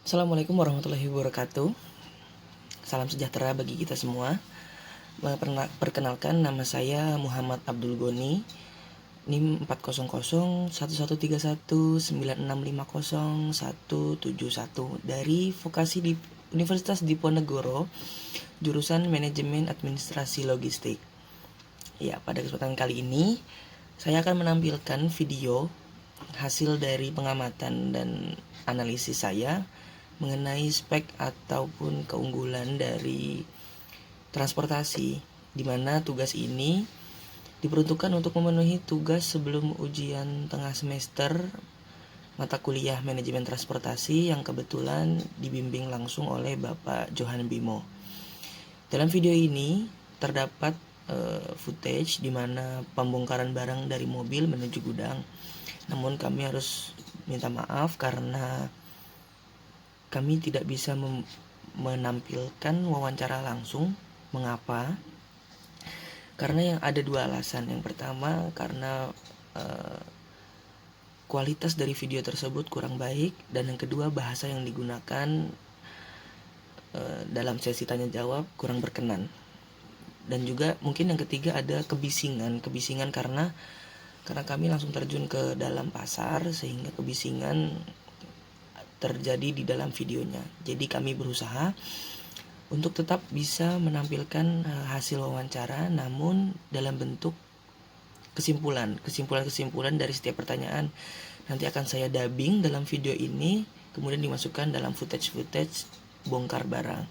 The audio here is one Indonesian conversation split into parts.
Assalamualaikum warahmatullahi wabarakatuh. Salam sejahtera bagi kita semua. Perkenalkan, nama saya Muhammad Abdul Goni, NIM 400113196501171 dari Vokasi di Universitas Diponegoro, jurusan Manajemen Administrasi Logistik. Ya, pada kesempatan kali ini saya akan menampilkan video hasil dari pengamatan dan analisis saya mengenai spek ataupun keunggulan dari transportasi, di mana tugas ini diperuntukkan untuk memenuhi tugas sebelum ujian tengah semester mata kuliah manajemen transportasi yang kebetulan dibimbing langsung oleh Bapak Johan Bimo. Dalam video ini terdapat footage di mana pembongkaran barang dari mobil menuju gudang. Namun kami harus minta maaf karena kami tidak bisa menampilkan wawancara langsung. Mengapa? Karena yang ada dua alasan. Yang pertama karena kualitas dari video tersebut kurang baik, dan yang kedua bahasa yang digunakan dalam sesi tanya jawab kurang berkenan. Dan juga mungkin yang ketiga ada kebisingan karena kami langsung terjun ke dalam pasar sehingga kebisingan terjadi di dalam videonya. Jadi kami berusaha untuk tetap bisa menampilkan hasil wawancara, namun dalam bentuk kesimpulan dari setiap pertanyaan nanti akan saya dubbing dalam video ini, kemudian dimasukkan dalam footage bongkar barang.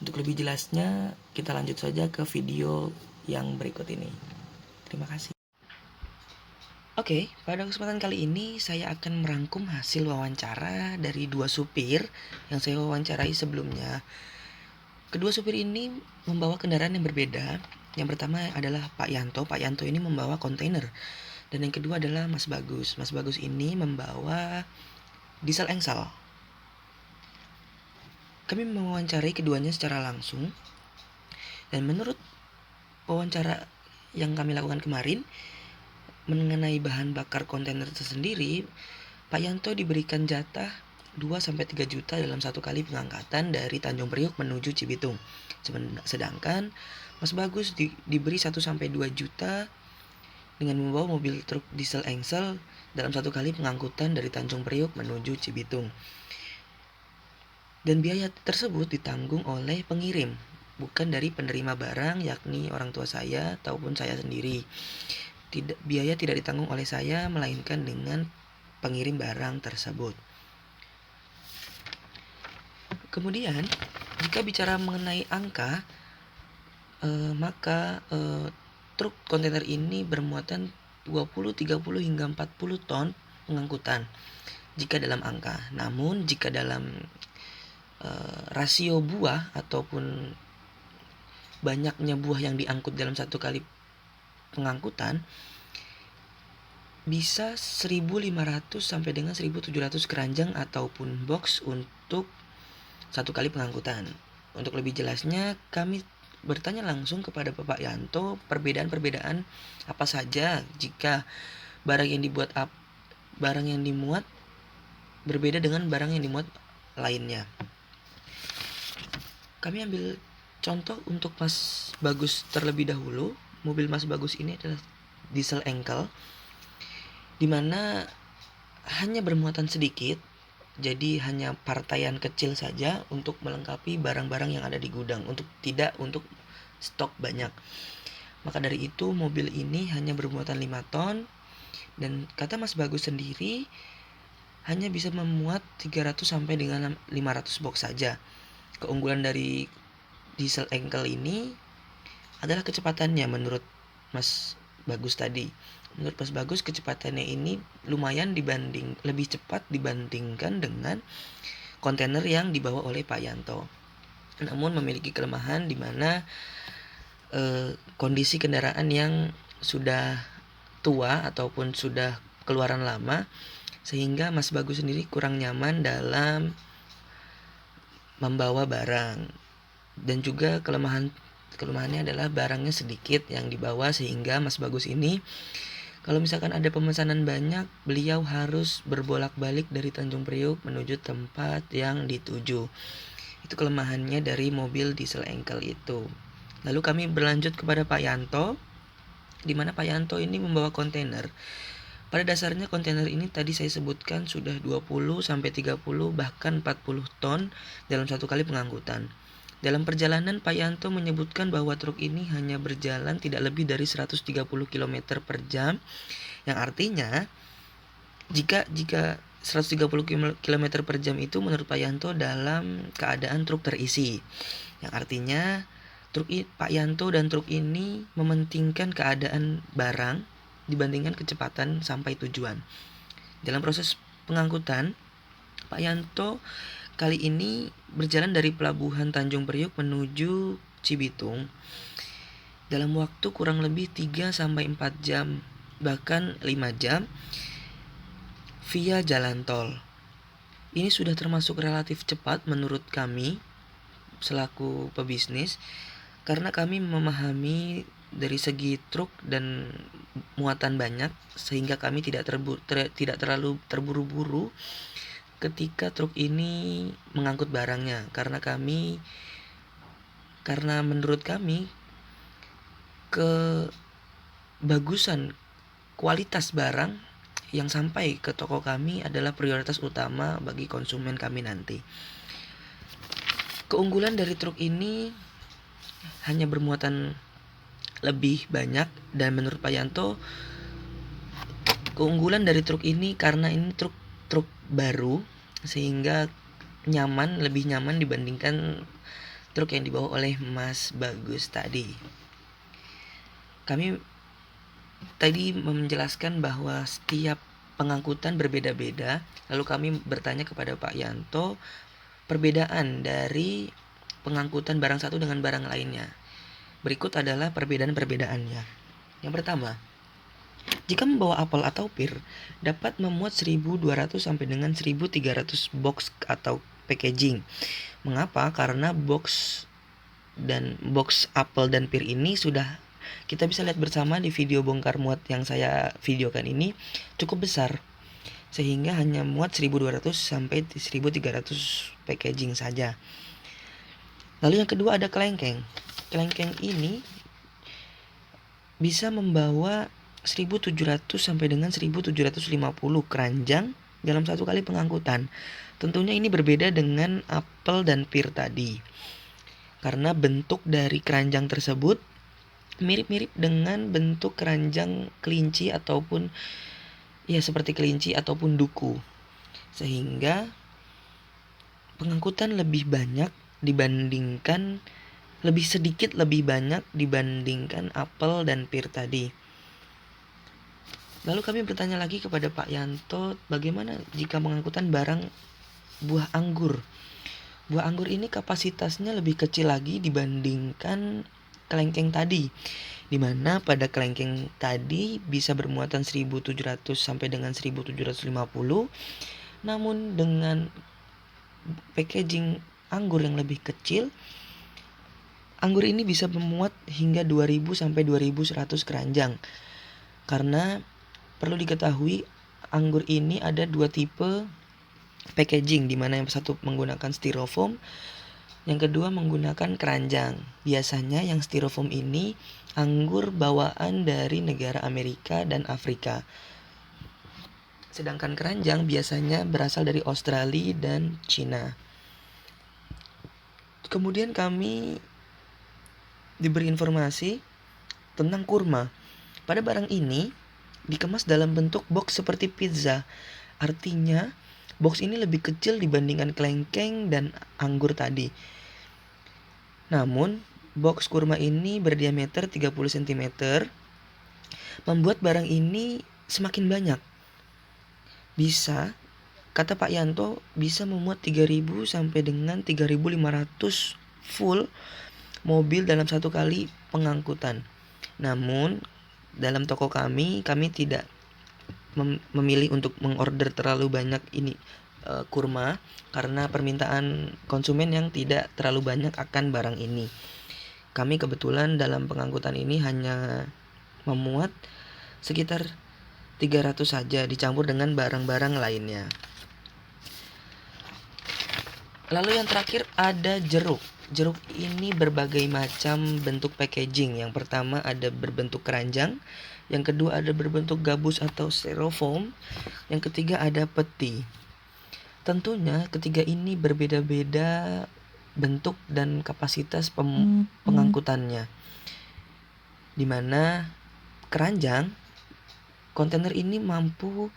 Untuk lebih jelasnya kita lanjut saja ke video yang berikut ini. Terima kasih. Oke, pada kesempatan kali ini saya akan merangkum hasil wawancara dari dua supir yang saya wawancarai sebelumnya. Kedua supir ini membawa kendaraan yang berbeda. Yang pertama adalah Pak Yanto. Pak Yanto ini membawa kontainer. Dan yang kedua adalah Mas Bagus. Mas Bagus ini membawa diesel engsel. Kami mewawancarai keduanya secara langsung. Dan menurut wawancara yang kami lakukan kemarin mengenai bahan bakar kontainer tersendiri, Pak Yanto diberikan jatah 2-3 juta dalam satu kali pengangkatan dari Tanjung Priok menuju Cibitung. Sedangkan Mas Bagus diberi 1-2 juta dengan membawa mobil truk diesel engsel dalam satu kali pengangkutan dari Tanjung Priok menuju Cibitung. Dan biaya tersebut ditanggung oleh pengirim, bukan dari penerima barang, yakni orang tua saya ataupun saya sendiri. Biaya tidak ditanggung oleh saya, melainkan dengan pengirim barang tersebut. Kemudian jika bicara mengenai angka, maka truk kontainer ini bermuatan 20, 30 hingga 40 ton pengangkutan jika dalam angka. Namun jika dalam rasio buah ataupun banyaknya buah yang diangkut dalam satu kali pengangkutan, bisa 1.500 sampai dengan 1.700 keranjang ataupun box untuk satu kali pengangkutan. Untuk lebih jelasnya kami bertanya langsung kepada Bapak Yanto perbedaan apa saja jika barang yang dimuat berbeda dengan barang yang dimuat lainnya. Kami ambil contoh untuk Mas Bagus terlebih dahulu. Mobil Mas Bagus ini adalah diesel engkel, di mana hanya bermuatan sedikit, jadi hanya partaian kecil saja untuk melengkapi barang-barang yang ada di gudang, tidak untuk stok banyak. Maka dari itu mobil ini hanya bermuatan 5 ton, dan kata Mas Bagus sendiri hanya bisa memuat 300 sampai dengan 500 box saja. Keunggulan dari diesel engkel ini adalah kecepatannya menurut Mas Bagus tadi. Menurut Mas Bagus kecepatannya ini lumayan lebih cepat dibandingkan dengan kontainer yang dibawa oleh Pak Yanto. Namun memiliki kelemahan di mana kondisi kendaraan yang sudah tua ataupun sudah keluaran lama, sehingga Mas Bagus sendiri kurang nyaman dalam membawa barang. Dan juga kelemahannya adalah barangnya sedikit yang dibawa, sehingga Mas Bagus ini Kalau misalkan ada pemesanan banyak, beliau harus berbolak-balik dari Tanjung Priuk menuju tempat yang dituju. Itu kelemahannya dari mobil diesel engkel itu. Lalu kami berlanjut kepada Pak Yanto, di mana Pak Yanto ini membawa kontainer. Pada dasarnya kontainer ini tadi saya sebutkan sudah 20 sampai 30 bahkan 40 ton dalam satu kali pengangkutan. Dalam perjalanan Pak Yanto menyebutkan bahwa truk ini hanya berjalan tidak lebih dari 130 km per jam, yang artinya jika 130 km per jam itu menurut Pak Yanto dalam keadaan truk terisi, yang artinya Pak Yanto dan truk ini mementingkan keadaan barang dibandingkan kecepatan sampai tujuan. Dalam proses pengangkutan, Pak Yanto kali ini berjalan dari pelabuhan Tanjung Priuk menuju Cibitung dalam waktu kurang lebih 3 sampai 4 jam, bahkan 5 jam via jalan tol. Ini sudah termasuk relatif cepat menurut kami selaku pebisnis, karena kami memahami dari segi truk dan muatan banyak, sehingga kami tidak terlalu terburu-buru ketika truk ini mengangkut barangnya, karena menurut kami kebagusan kualitas barang yang sampai ke toko kami adalah prioritas utama bagi konsumen kami nanti. Keunggulan dari truk ini hanya bermuatan lebih banyak, dan menurut Pak Yanto keunggulan dari truk ini karena ini truk baru sehingga lebih nyaman dibandingkan truk yang dibawa oleh Mas Bagus tadi. Kami tadi menjelaskan bahwa setiap pengangkutan berbeda-beda, lalu kami bertanya kepada Pak Yanto perbedaan dari pengangkutan barang satu dengan barang lainnya. Berikut adalah perbedaan-perbedaannya. Yang pertama, jika membawa apel atau pir, dapat memuat 1.200 sampai dengan 1.300 box atau packaging. Mengapa? Karena box apel dan pir ini sudah kita bisa lihat bersama di video bongkar muat yang saya videokan ini cukup besar, sehingga hanya muat 1.200 sampai 1.300 packaging saja. Lalu yang kedua ada kelengkeng. Kelengkeng ini bisa membawa 1.700 sampai dengan 1.750 keranjang dalam satu kali pengangkutan. Tentunya ini berbeda dengan apel dan pir tadi, karena bentuk dari keranjang tersebut mirip-mirip dengan bentuk keranjang kelinci ataupun seperti kelinci ataupun duku, sehingga pengangkutan lebih sedikit lebih banyak dibandingkan apel dan pir tadi. Lalu kami bertanya lagi kepada Pak Yanto, bagaimana jika pengangkutan barang buah anggur? Buah anggur ini kapasitasnya lebih kecil lagi dibandingkan kelengkeng tadi, di mana pada kelengkeng tadi bisa bermuatan 1.700 sampai dengan 1.750, namun dengan packaging anggur yang lebih kecil, anggur ini bisa memuat hingga 2.000 sampai 2.100 keranjang. Karena perlu diketahui anggur ini ada dua tipe packaging, di mana yang satu menggunakan styrofoam, yang kedua menggunakan keranjang. Biasanya yang styrofoam ini anggur bawaan dari negara Amerika dan Afrika. Sedangkan keranjang biasanya berasal dari Australia dan Cina. Kemudian kami diberi informasi tentang kurma. Pada barang ini dikemas dalam bentuk box seperti pizza. Artinya box ini lebih kecil dibandingkan kelengkeng dan anggur tadi. Namun box kurma ini berdiameter 30 cm, membuat barang ini semakin banyak. Kata Pak Yanto, bisa memuat 3.000 sampai dengan 3.500 full mobil dalam satu kali pengangkutan. Namun dalam toko kami tidak memilih untuk mengorder terlalu banyak kurma, karena permintaan konsumen yang tidak terlalu banyak akan barang ini. Kami kebetulan dalam pengangkutan ini hanya memuat sekitar 300 saja dicampur dengan barang-barang lainnya. Lalu yang terakhir ada jeruk. Jeruk ini berbagai macam bentuk packaging. Yang pertama ada berbentuk keranjang, yang kedua ada berbentuk gabus atau styrofoam, yang ketiga ada peti. Tentunya ketiga ini berbeda-beda bentuk dan kapasitas pengangkutannya. Dimana keranjang, kontainer ini mampu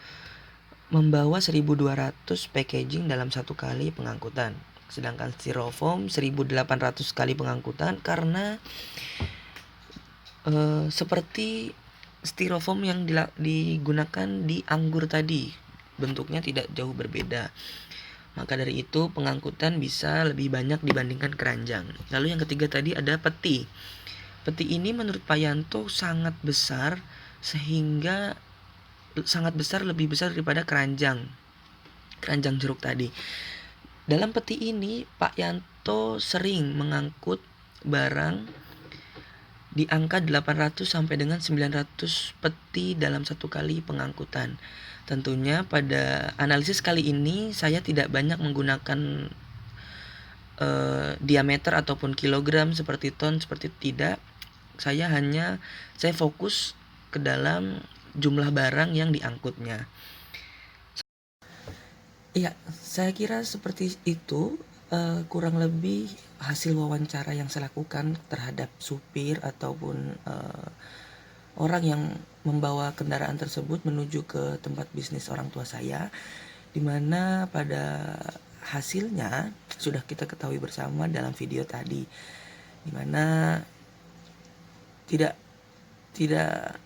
membawa 1200 packaging dalam satu kali pengangkutan. Sedangkan styrofoam 1800 kali pengangkutan karena seperti styrofoam yang digunakan di anggur tadi, bentuknya tidak jauh berbeda. Maka dari itu pengangkutan bisa lebih banyak dibandingkan keranjang. Lalu yang ketiga tadi ada peti. Peti ini menurut Pak Yanto sangat besar, sehingga sangat besar, lebih besar daripada keranjang jeruk tadi. Dalam peti ini Pak Yanto sering mengangkut barang di angka 800 sampai dengan 900 peti dalam satu kali pengangkutan. Tentunya pada analisis kali ini saya tidak banyak menggunakan diameter ataupun kilogram seperti ton, seperti tidak. Saya fokus ke dalam jumlah barang yang diangkutnya. Iya, saya kira seperti itu kurang lebih hasil wawancara yang saya lakukan terhadap supir ataupun orang yang membawa kendaraan tersebut menuju ke tempat bisnis orang tua saya, dimana pada hasilnya sudah kita ketahui bersama dalam video tadi, dimana tidak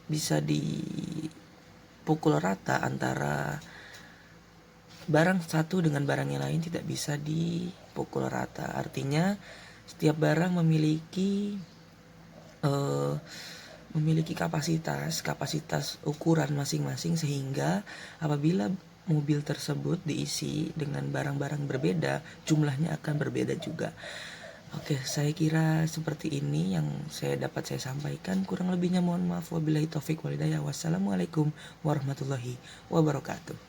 bisa dipukul rata antara barang satu dengan barang yang lain, tidak bisa dipukul rata. Artinya setiap barang memiliki kapasitas ukuran masing-masing, sehingga apabila mobil tersebut diisi dengan barang-barang berbeda, jumlahnya akan berbeda juga. Oke, saya kira seperti ini yang dapat saya sampaikan. Kurang lebihnya mohon maaf. Wabillahi taufik wal hidayah. Wassalamualaikum warahmatullahi wabarakatuh.